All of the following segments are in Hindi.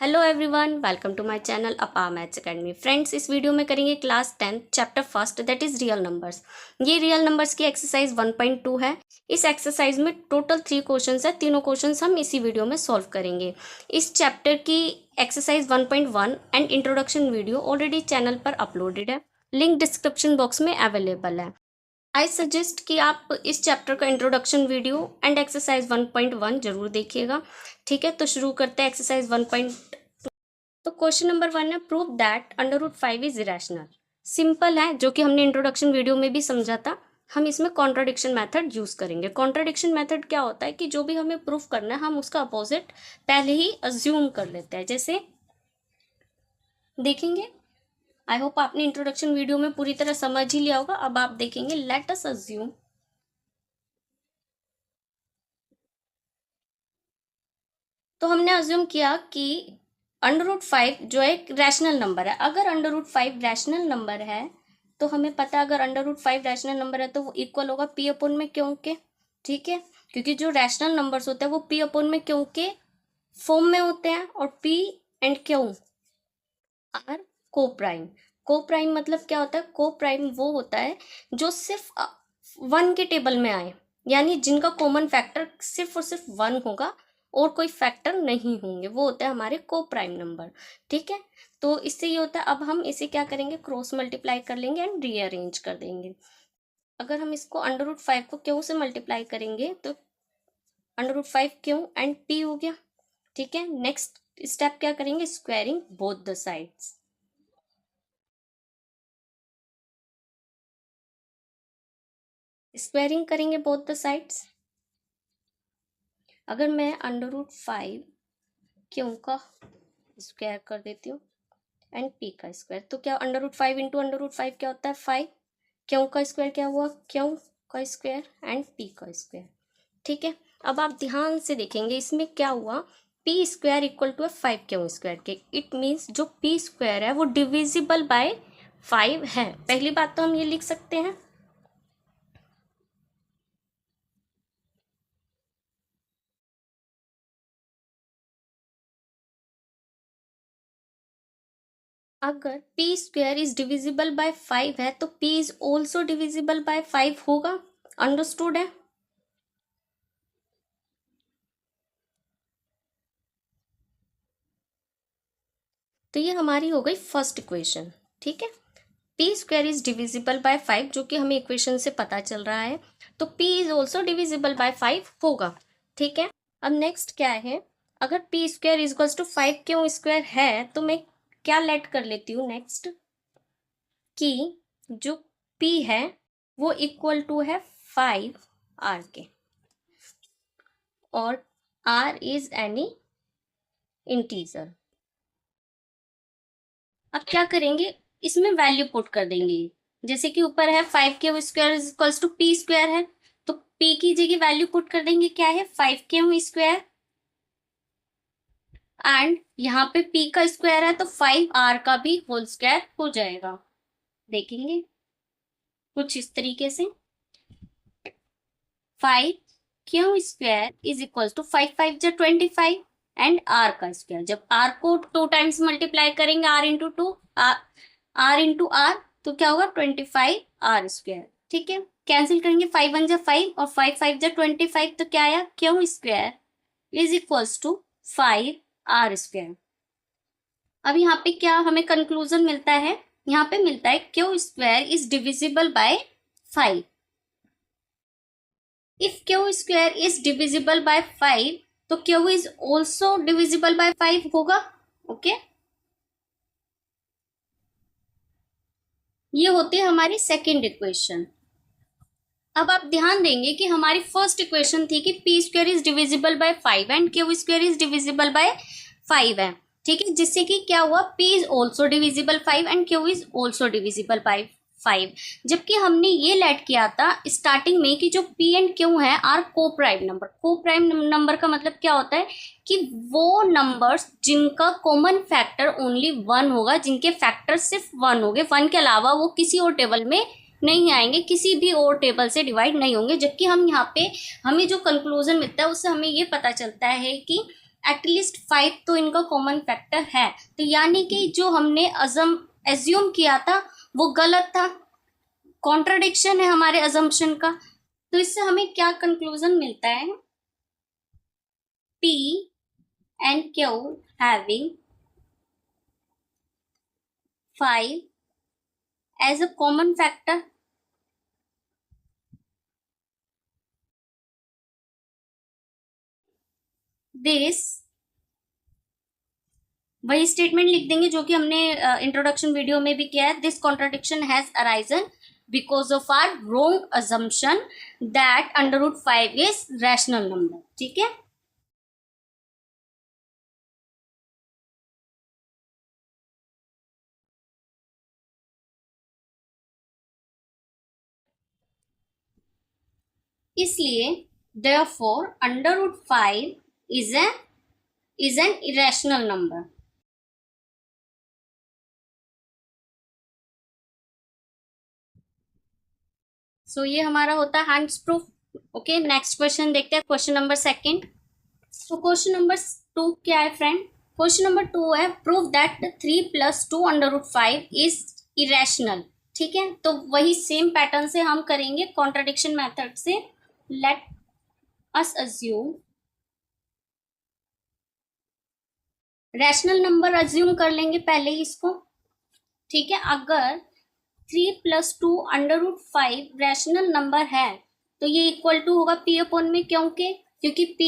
Hello everyone, welcome to my channel Apa maths academy. Friends, इस वीडियो में करेंगे class 10 chapter first, that is real numbers. ये रियल नंबर्स की एक्सरसाइज 1.2 है। इस एक्सरसाइज में टोटल 3 क्वेश्चंस है। तीनों क्वेश्चंस हम इसी वीडियो में सॉल्व करेंगे। इस चैप्टर की exercise 1.1 and introduction video already channel पर अपलोडेड है, लिंक डिस्क्रिप्शन बॉक्स में अवेलेबल है। आई सजेस्ट कि आप इस चैप्टर का इंट्रोडक्शन वीडियो एंड एक्सरसाइज 1.1 जरूर देखिएगा। ठीक है, तो शुरू करते हैं एक्सरसाइज 1.2। तो क्वेश्चन नंबर 1 है, prove that √5 is irrational. Simple है, जो कि हमने इंट्रोडक्शन वीडियो में भी समझा था। हम इसमें कॉन्ट्राडिक्शन मेथड यूज करेंगे। कॉन्ट्राडिक्शन मेथड क्या होता है कि जो भी हमें प्रूफ करना है हम उसका अपोजिट पहले ही अज्यूम कर लेते हैं। जैसे देखेंगे, आई होप आपने इंट्रोडक्शन वीडियो में पूरी तरह समझ ही लिया होगा। अब आप देखेंगे, लेट अस अज्यूम तो हमने अज्यूम किया कि √5 जो एक रैशनल नंबर है। अगर √5 रैशनल नंबर है तो हमें पता है, अगर √5 रैशनल नंबर है तो वो इक्वल होगा पी अपॉन में क्यों के। ठीक है, क्योंकि जो रैशनल नंबर्स होते हैं वो पी अपॉन में क्यों के फॉर्म में होते हैं, और पी एंड क्यू आर को प्राइम। को प्राइम मतलब क्या होता है? को प्राइम वो होता है जो सिर्फ 1 के टेबल में आए, यानी जिनका कॉमन फैक्टर सिर्फ और सिर्फ 1 होगा और कोई फैक्टर नहीं होंगे, वो होता है हमारे को प्राइम नंबर। ठीक है, तो इससे ये होता है, अब हम इसे क्या करेंगे, क्रॉस मल्टीप्लाई कर लेंगे एंड रीअरेंज कर देंगे। अगर हम इसको √5 को क्यों से मल्टीप्लाई करेंगे तो √5 क्यों एंड पी हो गया। ठीक है, नेक्स्ट स्टेप क्या करेंगे, squaring both the sides. Squaring करेंगे बोथ द साइड्स। अगर मैं √5 क्यों का स्क्वायर कर देती हूँ एंड पी का स्क्वायर, तो क्या √5 इंटू √5 क्या होता है 5। क्यों का स्क्वायर क्या हुआ, क्यों का स्क्वायर एंड पी का स्क्वायर। ठीक है, अब आप ध्यान से देखेंगे इसमें क्या हुआ, पी स्क्वायर इक्वल टू है 5 क्यों स्क्वायर के। इट मीन्स जो पी स्क्वायर है वो डिविजिबल बाय 5 है। पहली बात तो हम ये लिख सकते हैं। अगर P square is divisible by 5 है तो P is also divisible by 5 होगा। अंडरस्टूड है? तो ये हमारी हो गई फर्स्ट इक्वेशन। ठीक है, P square is divisible by 5, जो कि हमें इक्वेशन से पता चल रहा है, तो P is also divisible by 5 होगा। ठीक है, अब नेक्स्ट क्या है, अगर पी स्क्वायर इज टू 5 क्यों स्क्वायर है तो मैं क्या लेट कर लेती हूँ नेक्स्ट, कि जो p है वो इक्वल टू है 5 r के, और r इज एनी इंटीजर। अब क्या करेंगे, इसमें वैल्यू पुट कर देंगे। जैसे कि ऊपर है 5 के square equals to p square है, तो p की जगह वैल्यू पुट कर देंगे, क्या है 5 के स्क्वायर, एंड यहाँ पे p का स्क्वायर है तो 5r का भी होल स्क्वायर हो जाएगा। देखेंगे कुछ इस तरीके से, 5 क्यों स्क्वायर इज इक्वल टू 5 5 जा 25 एंड r का स्क्वायर। जब r को 2 टाइम्स मल्टीप्लाई करेंगे, r into two r into r, तो क्या होगा 25 r स्क्वायर। ठीक है, कैंसिल करेंगे, 5 1 जा 5 और 5 5 जा 25, तो क्या आया, q square is equal to 5 r square. अब यहाँ पे क्या हमें कंक्लूजन मिलता है, यहाँ पे मिलता है Q square is divisible by 5। If q square is divisible by 5 तो q is also divisible by 5 होगा। ओके, ये होती है हमारी सेकेंड इक्वेशन। अब आप ध्यान देंगे कि हमारी फर्स्ट इक्वेशन थी कि p square is divisible by 5 and q square is divisible by 5 है। ठीक है, जिससे कि क्या हुआ, p is also divisible 5 and q is also divisible by 5। जबकि हमने ये लेट किया था स्टार्टिंग में कि जो p एंड q है आर को प्राइम नंबर। को प्राइम नंबर का मतलब क्या होता है कि वो नंबर्स जिनका कॉमन फैक्टर ओनली 1 होगा, जिनके फैक्टर सिर्फ 1 होंगे, 1 के अलावा वो किसी और टेबल में नहीं आएंगे, किसी भी और टेबल से डिवाइड नहीं होंगे। जबकि हम यहाँ पे हमें जो कंक्लूजन मिलता है उससे हमें ये पता चलता है कि एटलीस्ट 5 तो इनका कॉमन फैक्टर है। तो यानी कि जो हमने एज्यूम किया था वो गलत था, कॉन्ट्रडिक्शन है हमारे अजम्पशन का। तो इससे हमें क्या कंक्लूजन मिलता है, P and Q having 5 as a common factor, this वही स्टेटमेंट लिख देंगे जो कि हमने इंट्रोडक्शन वीडियो में भी किया है, this contradiction has arisen because of our wrong assumption that √5 is rational number. ठीक है, इसलिए therefore √5 is an irrational number। सो ये हमारा होता है hands proof. Okay, next question देखते हैं, क्वेश्चन नंबर सेकंड। तो क्वेश्चन नंबर 2 क्या है फ्रेंड, क्वेश्चन नंबर 2 है प्रूव दैट 3 + 2 √5 इज इरेशनल। ठीक है, तो वही सेम पैटर्न से हम करेंगे कॉन्ट्रडिक्शन मेथड से। Late us assume, rational number assume कर लेंगे पहले ही इसको। ठीक है, अगर 3 + 2 √5 रैशनल नंबर है तो ये इक्वल टू होगा P अपॉन में क्यों के, क्योंकि P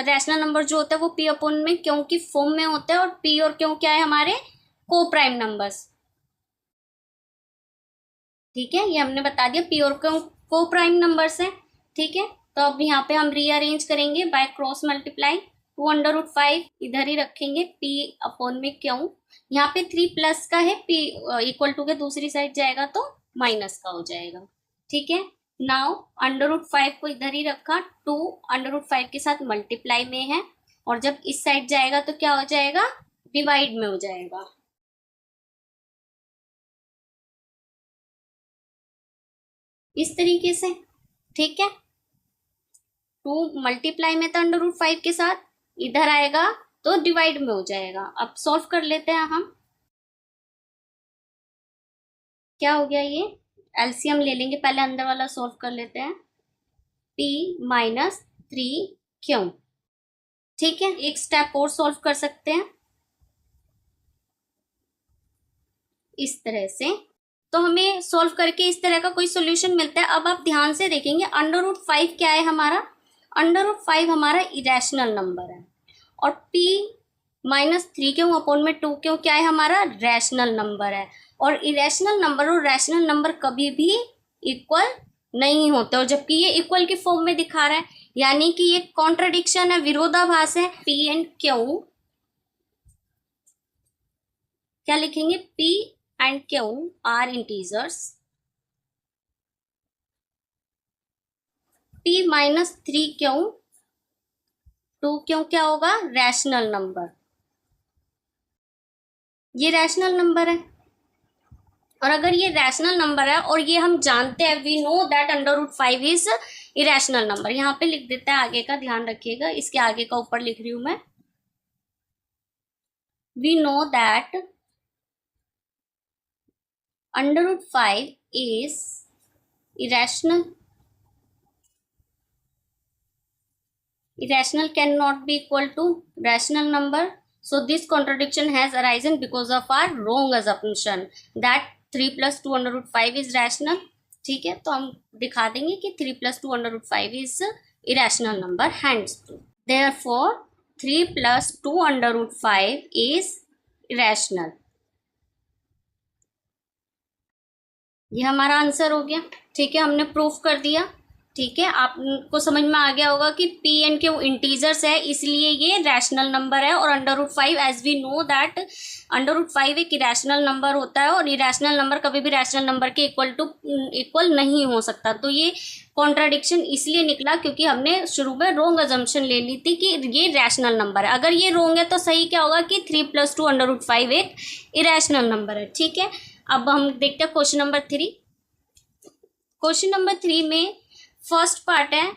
रैशनल नंबर जो होता है वो P अपॉन में क्यों की फॉर्म में होता है, और P और क्यों क्या है हमारे को प्राइम नंबर्स। ठीक है, ये हमने बता दिया P और क्यों को प्राइम नंबर्स है। ठीक है, तो अब यहाँ पे हम रीअरेंज करेंगे बाय क्रॉस मल्टीप्लाई, 2 √5 इधर ही रखेंगे, P अपॉन में क्यों, यहाँ पे 3 प्लस का है, P इक्वल टू के दूसरी साइड जाएगा तो माइनस का हो जाएगा। ठीक है, नाउ √5 को इधर ही रखा, 2 √5 के साथ मल्टीप्लाई में है, और जब इस साइड जाएगा तो क्या हो जाएगा, डिवाइड में हो जाएगा। इस तरीके से। ठीक है, 2 मल्टीप्लाई में था √5 के साथ, इधर आएगा तो डिवाइड में हो जाएगा। अब सॉल्व कर लेते हैं हम, क्या हो गया, ये एलसीएम ले लेंगे, पहले अंदर वाला सॉल्व कर लेते हैं, P - 3 क्यों। ठीक है, एक स्टेप और सॉल्व कर सकते हैं इस तरह से, तो हमें सॉल्व करके इस तरह का कोई सॉल्यूशन मिलता है। अब आप ध्यान से देखेंगे √5 क्या है हमारा, √5 हमारा इरेशनल नंबर है, और P - 3 क्यों अपॉन में 2 क्यों क्या है हमारा रैशनल नंबर है। और इरेशनल नंबर और रैशनल नंबर कभी भी इक्वल नहीं होते, और जबकि ये इक्वल की फॉर्म में दिखा रहा है, यानी कि ये कॉन्ट्रडिक्शन है, विरोधाभास है। P एंड Q क्या लिखेंगे, P and Q are integers, P - 3 क्यों 2 क्यों क्या होगा रैशनल नंबर, ये रैशनल नंबर है। और अगर ये रैशनल नंबर है और ये हम जानते हैं, we know that √5 is irrational number, यहाँ पे लिख देते हैं आगे का, ध्यान रखिएगा, इसके आगे का ऊपर लिख रही हूं मैं, we know that √5 is irrational, irrational cannot be equal to rational number, so this contradiction has arisen because of our wrong assumption that 3 + 2 √5 is rational। ठीक है, तो हम दिखा देंगे कि 3 + 2 √5 is irrational number, hence therefore 3 + 2 √5 is irrational। ये हमारा आंसर हो गया। ठीक है, हमने प्रूफ कर दिया। ठीक है, आपको समझ में आ गया होगा कि P एंड Q इंटीजर्स है, इसलिए ये रैशनल नंबर है, और √5 एज वी नो दैट √5 एक इरेशनल नंबर होता है, और इरेशनल नंबर कभी भी रैशनल नंबर के इक्वल नहीं हो सकता। तो ये कॉन्ट्राडिक्शन इसलिए निकला क्योंकि हमने शुरू में रोंग अजम्पशन ले ली थी कि ये रैशनल नंबर है। अगर ये रोंग है तो सही क्या होगा कि 3 + 2 √5 एक इरेशनल नंबर है। ठीक है, अब हम देखते हैं क्वेश्चन नंबर 3। क्वेश्चन नंबर 3 में फर्स्ट पार्ट है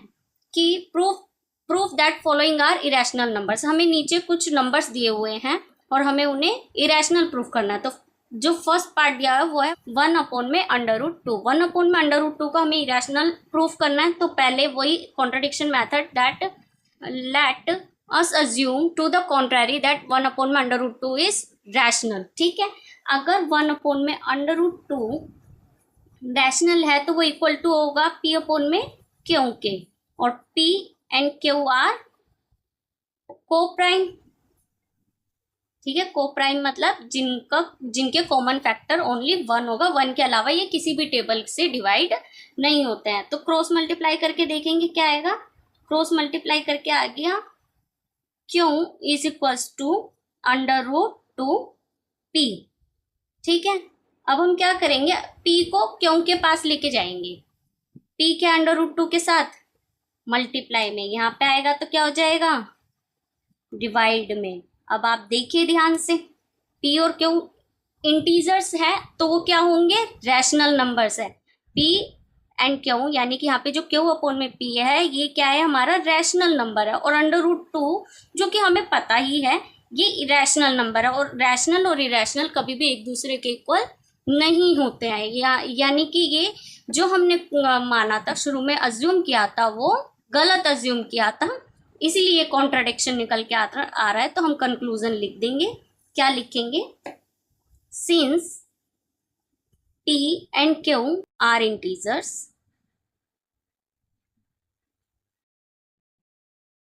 कि proof proof that following are irrational numbers. हमें नीचे कुछ नंबर्स दिए हुए हैं और हमें उन्हें इरेशनल प्रूफ करना है। तो जो फर्स्ट पार्ट दिया है वो है 1/√2। 1/√2 का हमें इरेशनल प्रूफ करना है। तो पहले वही contradiction method that let us assume to the contrary that 1/√2 is rational. ठीक है, अगर 1/√2 रैशनल है तो वो इक्वल टू होगा P/Q के, और P एंड Q आर को प्राइम। ठीक है, को प्राइम मतलब जिनके कॉमन फैक्टर ओनली 1 होगा, 1 के अलावा ये किसी भी टेबल से डिवाइड नहीं होते हैं। तो क्रॉस मल्टीप्लाई करके देखेंगे क्या आएगा। क्रॉस मल्टीप्लाई करके आ गया Q is equals to √2P। ठीक है, अब हम क्या करेंगे, P को Q के पास लेके जाएंगे। P के √2 के साथ मल्टीप्लाई में यहाँ पे आएगा तो क्या हो जाएगा, डिवाइड में। अब आप देखिए ध्यान से, P और Q इंटीजर्स है तो वो क्या होंगे, रैशनल नंबर्स है। P एंड Q यानी कि यहाँ पे जो Q/P है ये क्या है, हमारा रैशनल नंबर है। और √2 जो कि हमें पता ही है ये इरेशनल नंबर है, और रैशनल और इरेशनल कभी भी एक दूसरे के इक्वल नहीं होते हैं। यानी कि ये जो हमने माना था, शुरू में अज्यूम किया था, वो गलत अज्यूम किया था, इसीलिए कॉन्ट्राडिक्शन निकल के आ रहा है। तो हम कंक्लूजन लिख देंगे। क्या लिखेंगे, since P and Q are integers,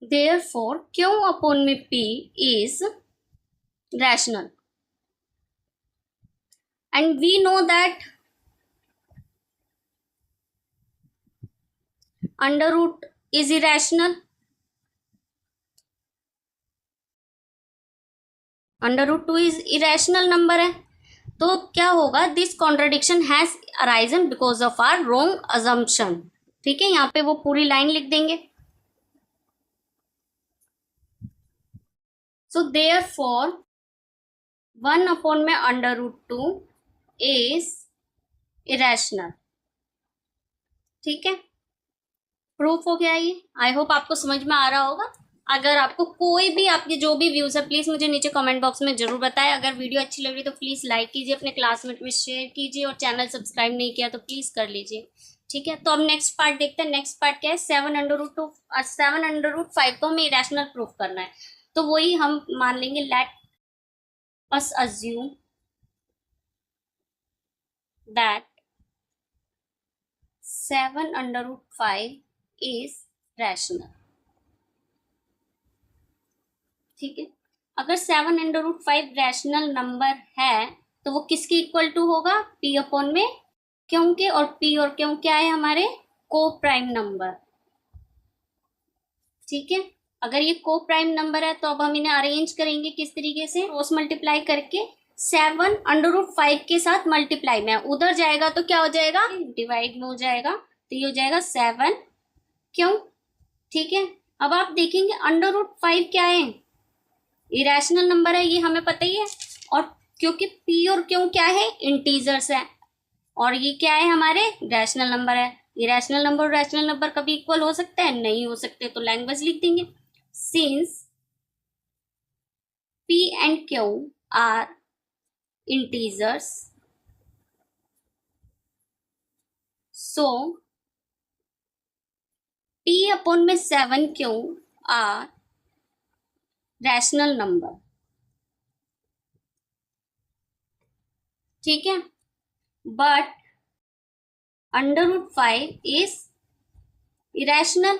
therefore Q/P is rational, and we know that √2 is irrational। √2 is irrational number है, तो क्या होगा, this contradiction has arisen because of our wrong assumption. ठीक है, यहाँ पे वो पूरी लाइन लिख देंगे। So therefore 1/√2 is irrational. ठीक है, प्रूफ हो गया ये। आई होप आपको समझ में आ रहा होगा। अगर आपको कोई भी, आपके जो भी व्यूज है प्लीज मुझे नीचे कमेंट बॉक्स में जरूर बताएं। अगर वीडियो अच्छी लग रही तो प्लीज लाइक कीजिए, अपने क्लासमेट में शेयर कीजिए, और चैनल सब्सक्राइब नहीं किया तो प्लीज कर लीजिए। ठीक है, तो अब नेक्स्ट पार्ट देखते हैं। नेक्स्ट पार्ट क्या है, 7/5 को हमें इरेशनल प्रूफ करना है। तो वही हम मान लेंगे, late us assume that 7/5 is rational. ठीक है, अगर 7/5 रैशनल नंबर है तो वो किसके इक्वल टू होगा, P/Q के, और P और Q क्या है, हमारे को प्राइम नंबर। ठीक है, अगर ये को प्राइम नंबर है तो अब हम इन्हें अरेंज करेंगे किस तरीके से, क्रॉस मल्टीप्लाई करके 7/5 के साथ मल्टीप्लाई में, उधर जाएगा तो क्या हो जाएगा, डिवाइड में हो जाएगा, तो ये हो जाएगा 7Q। ठीक है, अब आप देखेंगे √5 क्या है, इरेशनल नंबर है, ये हमें पता ही है। और क्योंकि P और Q क्या है, इंटीजर्स है, और ये क्या है, हमारे रैशनल नंबर है। इरेशनल नंबर और रैशनल नंबर कभी इक्वल हो सकते हैं, नहीं हो सकते। तो लैंग्वेज लिख देंगे, since P and Q are integers, so P/7Q are rational number. ठीक है, बट √5 इज इरेशनल।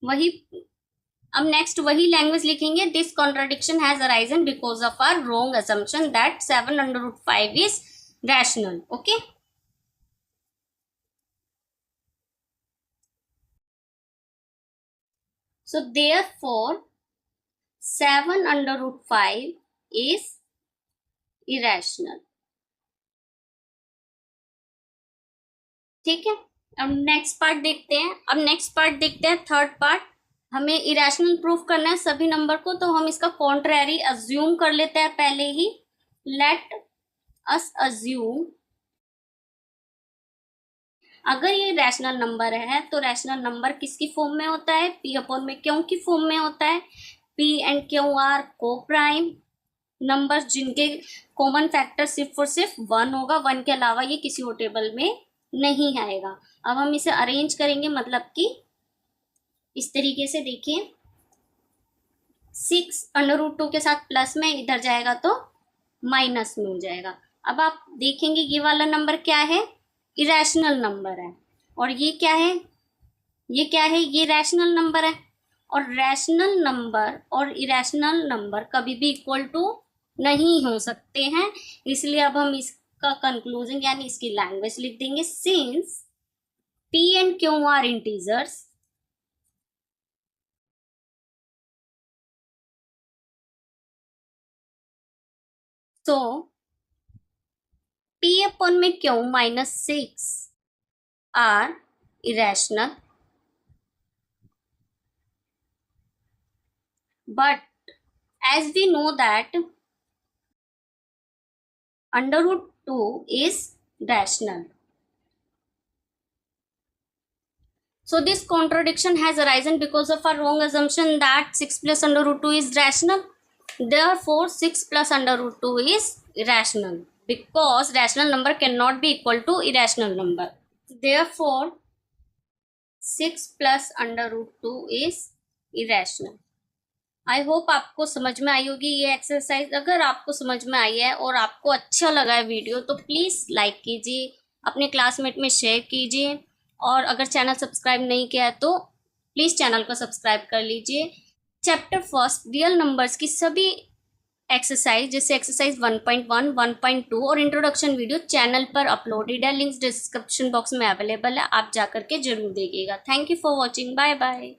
वही, अब नेक्स्ट वही लैंग्वेज लिखेंगे, this contradiction has arisen because of our wrong assumption that 7/5 is rational. Okay, so therefore 7/5 is irrational। ठीक है, अब नेक्स्ट पार्ट देखते हैं। थर्ड पार्ट, हमें इरेशनल प्रूफ करना है सभी नंबर को, तो हम इसका कॉन्ट्ररी अज्यूम कर लेते हैं पहले ही। लेट अस अज्यूम अगर ये रैशनल नंबर है तो रैशनल नंबर किसकी फॉर्म में होता है, पी अपॉन में क्यू की फॉर्म में होता है। पी एंड क्यू आर को प्राइम नंबर्स जिनके कॉमन फैक्टर सिर्फ और सिर्फ 1 होगा, 1 के अलावा ये किसी और टेबल में नहीं आएगा। अब हम इसे अरेंज करेंगे, मतलब कि इस तरीके से देखिए 6√2 के साथ प्लस में इधर जाएगा तो माइनस में हो जाएगा। अब आप देखेंगे ये वाला नंबर क्या है, इरेशनल नंबर है, और ये क्या है, ये क्या है, ये रैशनल नंबर है। और रैशनल नंबर और इरेशनल नंबर कभी भी इक्वल टू नहीं हो सकते हैं, इसलिए अब हम इसका कंक्लूजन यानी इसकी लैंग्वेज लिख देंगे। Since P and Q are integers, so P upon में Q minus 6 are irrational, but as we know that √2 is rational. So this contradiction has arisen because of our wrong assumption that 6 plus √2 is rational. Therefore 6 plus √2 is irrational, because rational number cannot be equal to irrational number. Therefore 6 plus √2 is irrational. I hope आपको समझ में आई होगी ये एक्सरसाइज। अगर आपको समझ में आई है और आपको अच्छा लगा है वीडियो तो प्लीज़ लाइक कीजिए, अपने क्लासमेट में शेयर कीजिए, और अगर चैनल सब्सक्राइब नहीं किया है तो प्लीज़ चैनल को सब्सक्राइब कर लीजिए। चैप्टर फर्स्ट रियल नंबर्स की सभी एक्सरसाइज जैसे एक्सरसाइज 1.1, 1.2 और इंट्रोडक्शन वीडियो चैनल पर अपलोडेड है, लिंक्स डिस्क्रिप्शन बॉक्स में अवेलेबल है, आप जा करके जरूर देखिएगा। Thank you for watching, bye bye.